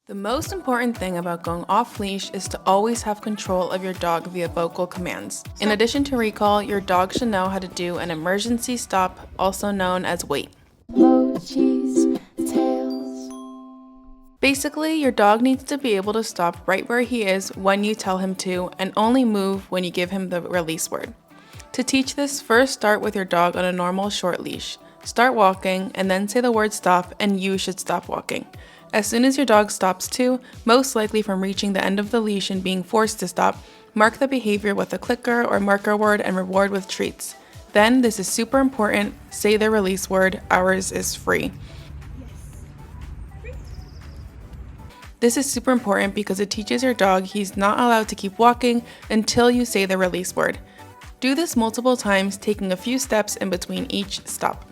The most important thing about going off-leash is to always have control of your dog via vocal commands. In addition to recall, your dog should know how to do an emergency stop, also known as wait. Basically, your dog needs to be able to stop right where he is when you tell him to, and only move when you give him the release word. To teach this, first start with your dog on a normal short leash. Start walking, and then say the word stop, and you should stop walking. As soon as your dog stops too, most likely from reaching the end of the leash and being forced to stop, mark the behavior with a clicker or marker word and reward with treats. Then, this is super important, say the release word, ours is free. This is super important because it teaches your dog he's not allowed to keep walking until you say the release word. Do this multiple times, taking a few steps in between each stop.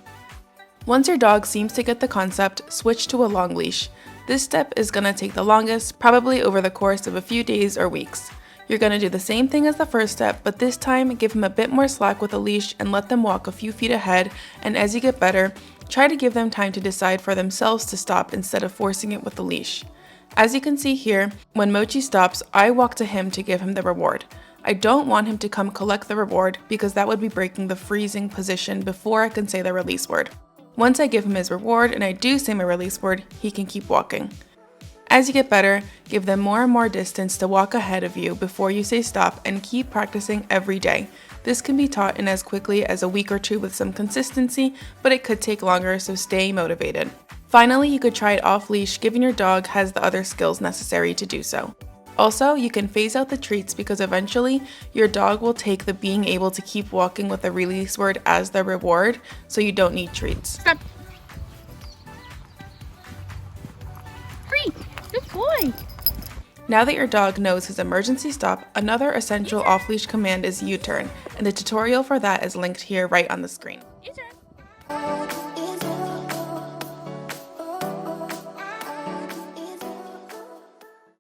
Once your dog seems to get the concept, switch to a long leash. This step is going to take the longest, probably over the course of a few days or weeks. You're going to do the same thing as the first step, but this time give him a bit more slack with a leash and let them walk a few feet ahead, and as you get better, try to give them time to decide for themselves to stop instead of forcing it with the leash. As you can see here, when Mochi stops, I walk to him to give him the reward. I don't want him to come collect the reward because that would be breaking the freezing position before I can say the release word. Once I give him his reward and I do say my release word, he can keep walking. As you get better, give them more and more distance to walk ahead of you before you say stop and keep practicing every day. This can be taught in as quickly as a week or two with some consistency, but it could take longer, so stay motivated. Finally, you could try it off leash, given your dog has the other skills necessary to do so. Also, you can phase out the treats because eventually your dog will take the being able to keep walking with the release word as the reward, so you don't need treats. Stop. Free. Good boy. Now that your dog knows his emergency stop, another essential off-leash command is U-turn, and the tutorial for that is linked here right on the screen.